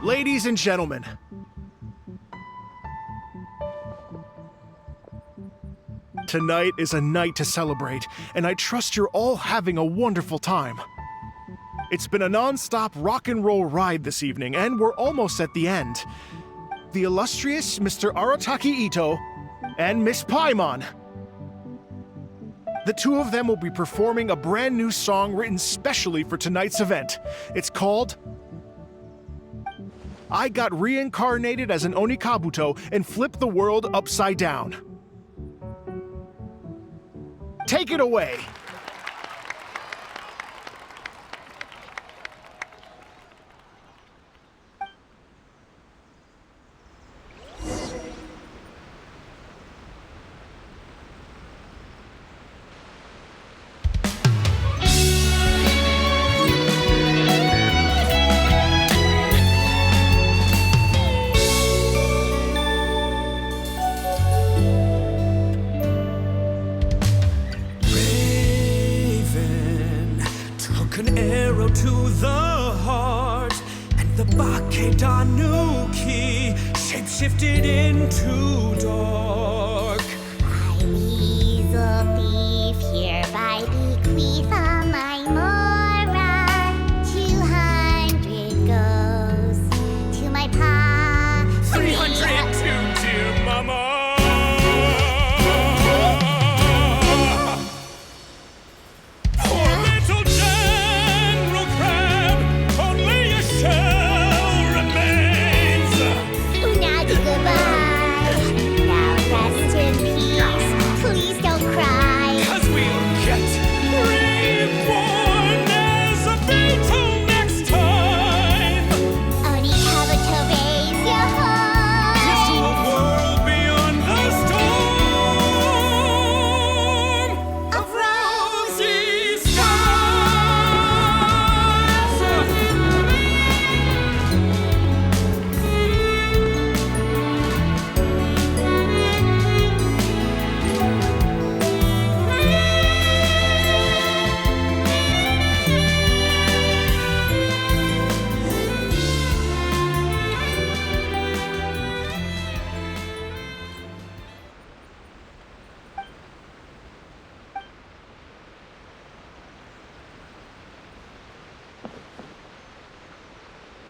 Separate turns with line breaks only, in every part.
Ladies and gentlemen, tonight is a night to celebrate, and I trust you're all having a wonderful time. It's been a non-stop rock and roll ride this evening, and we're almost at the end. The illustrious Mr. Arataki Ito and Miss Paimon. The two of them will be performing a brand new song written specially for tonight's event. It's called I Got Reincarnated as an Onikabuto and Flipped the World Upside Down. Take it away!
An arrow to the heart, and the Bakedanuki shape-shifted into dark.
I weasel thief hereby bequeath all my mora. 200 goes to my pa.
300 to Mama.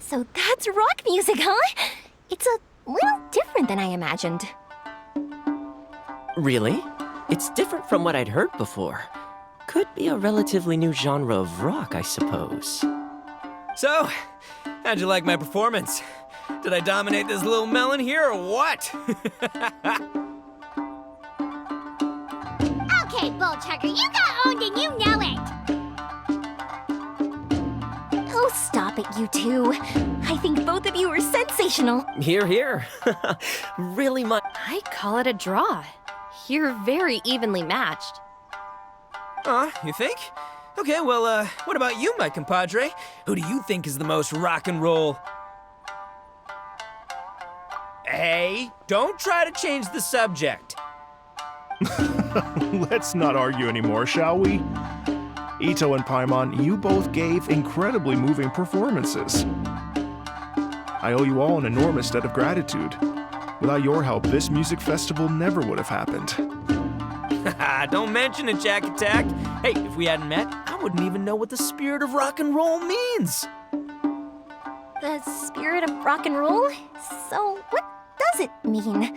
So that's rock music, huh? It's a little different than I imagined.
Really? It's different from what I'd heard before. Could be a relatively new genre of rock, I suppose.
So, how'd you like my performance? Did I dominate this little melon here or what?
Okay, Bullchucker, you got owned and you know it!
Oh, stop it, you two. I think both of you are sensational.
Hear, hear. Really much.
I call it a draw. You're very evenly matched.
You think? Okay, well, what about you, my compadre? Who do you think is the most rock and roll? Hey, don't try to change the subject.
Let's not argue anymore, shall we? Ito and Paimon, you both gave incredibly moving performances. I owe you all an enormous debt of gratitude. Without your help, this music festival never would have happened.
Don't mention it, Jack Attack. Hey, if we hadn't met, I wouldn't even know what the spirit of rock and roll means.
The spirit of rock and roll? So what does it mean?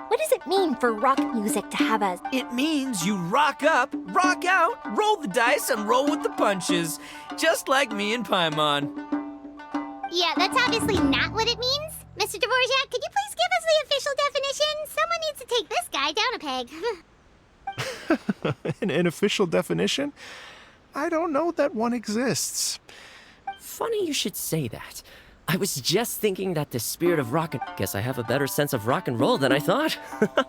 What does it mean for rock music to have a...
It means you rock up, rock out, roll the dice, and roll with the punches. Just like me and Paimon.
Yeah, that's obviously not what it means. Mr. Dvorak, could you please give us the official definition? Someone needs to take this guy down a peg.
An official definition? I don't know that one exists.
Funny you should say that. I was just thinking that the spirit of rock and... Guess I have a better sense of rock and roll than I thought.
What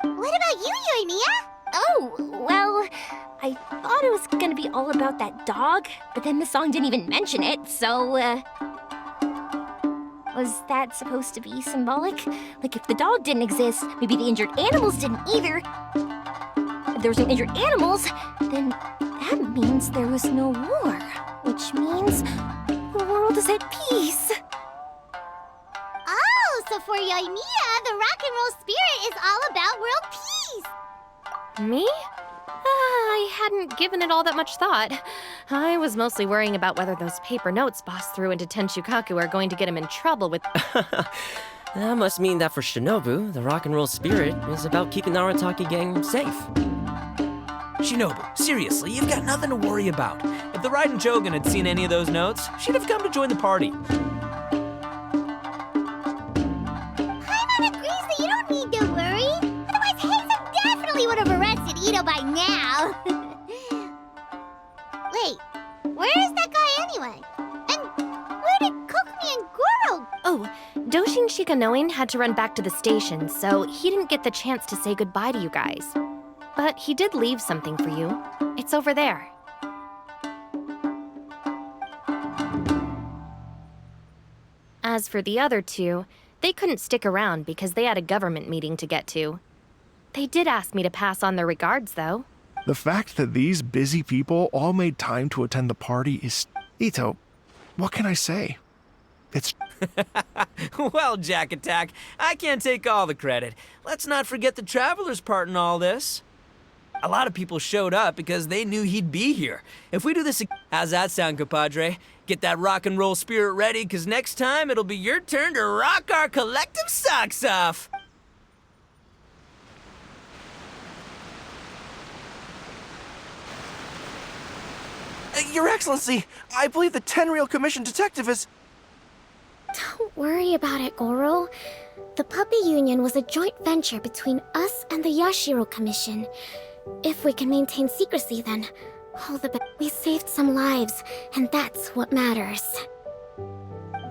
about you, Yoimiya?
Oh, well, I thought it was gonna be all about that dog, but then the song didn't even mention it, so, was that supposed to be symbolic? Like, if the dog didn't exist, maybe the injured animals didn't either. there was no injured animals, then that means there was no war, which means the world is at peace.
Oh, so for Yoimiya, the rock and roll spirit is all about world peace.
Me? I hadn't given it all that much thought. I was mostly worrying about whether those paper notes Boss threw into Tenshukaku are going to get him in trouble with...
That must mean that for Shinobu, the rock and roll spirit is about keeping the Arataki gang safe.
Shinobu, seriously, you've got nothing to worry about. If the Raiden Chogan had seen any of those notes, she'd have come to join the party.
Paimon agrees that you don't need to worry. Otherwise, Heizen definitely would have arrested Ito by now. Wait, where is that guy anyway? And where did Kokumi and Goro?
Oh, Doshin Shikanoin had to run back to the station, so he didn't get the chance to say goodbye to you guys. But he did leave something for you. It's over there. As for the other two, they couldn't stick around because they had a government meeting to get to. They did ask me to pass on their regards, though.
The fact that these busy people all made time to attend the party is... Ito, what can I say? It's...
Well, Jack Attack, I can't take all the credit. Let's not forget the traveler's part in all this. A lot of people showed up because they knew he'd be here. If we do this again, how's that sound, compadre? Get that rock and roll spirit ready, because next time it'll be your turn to rock our collective socks off.
Your Excellency, I believe the Tenryou Commission detective is...
Don't worry about it, Goro. The Puppy Union was a joint venture between us and the Yashiro Commission. If we can maintain secrecy, then all the better. We saved some lives, and that's what matters.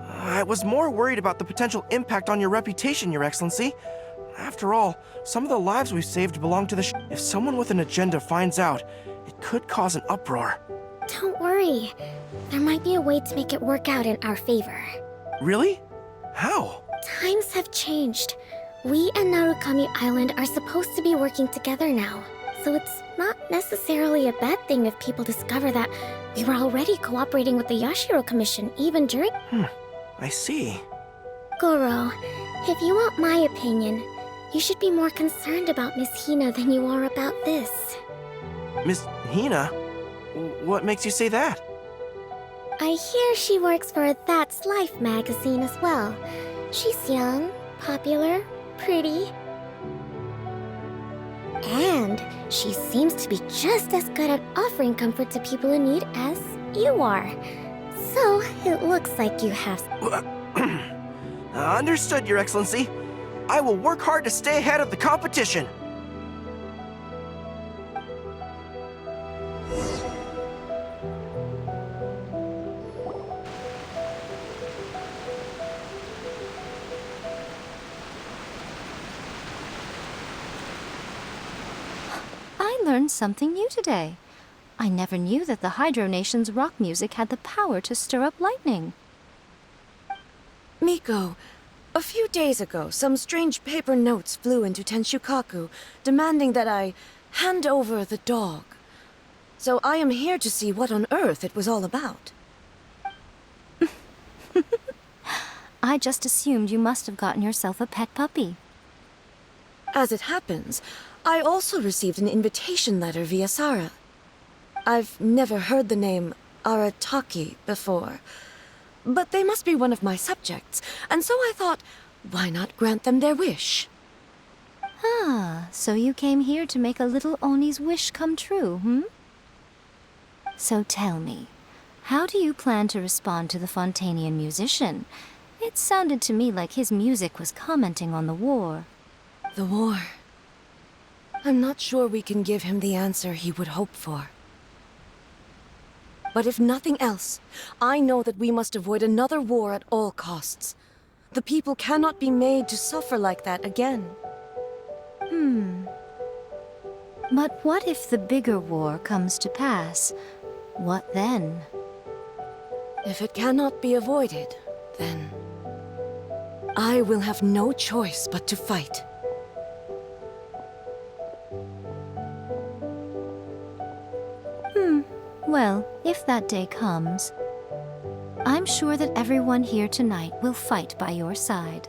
I was more worried about the potential impact on your reputation, Your Excellency. After all, some of the lives we've saved belong to the If someone with an agenda finds out, it could cause an uproar.
Don't worry. There might be a way to make it work out in our favor.
Really? How?
Times have changed. We and Narukami Island are supposed to be working together now. So it's not necessarily a bad thing if people discover that we were already cooperating with the Yashiro Commission even during...
I see.
Goro, if you want my opinion, you should be more concerned about Miss Hina than you are about this.
Miss Hina? What makes you say that?
I hear she works for That's Life magazine as well. She's young, popular, pretty. And she seems to be just as good at offering comfort to people in need as you are. So it looks like you have...
Understood, Your Excellency. I will work hard to stay ahead of the competition.
I learned something new today. I never knew that the Hydro Nation's rock music had the power to stir up lightning.
Miko, a few days ago, some strange paper notes flew into Tenshukaku, demanding that I hand over the dog. So I am here to see what on earth it was all about.
I just assumed you must have gotten yourself a pet puppy.
As it happens, I also received an invitation letter via Sara. I've never heard the name Arataki before, but they must be one of my subjects, and so I thought, why not grant them their wish?
Ah, so you came here to make a little Oni's wish come true, hmm? So tell me, how do you plan to respond to the Fontanian musician? It sounded to me like his music was commenting on the war.
The war. I'm not sure we can give him the answer he would hope for. But if nothing else, I know that we must avoid another war at all costs. The people cannot be made to suffer like that again.
But what if the bigger war comes to pass? What then?
If it cannot be avoided, then I will have no choice but to fight.
Well, if that day comes, I'm sure that everyone here tonight will fight by your side.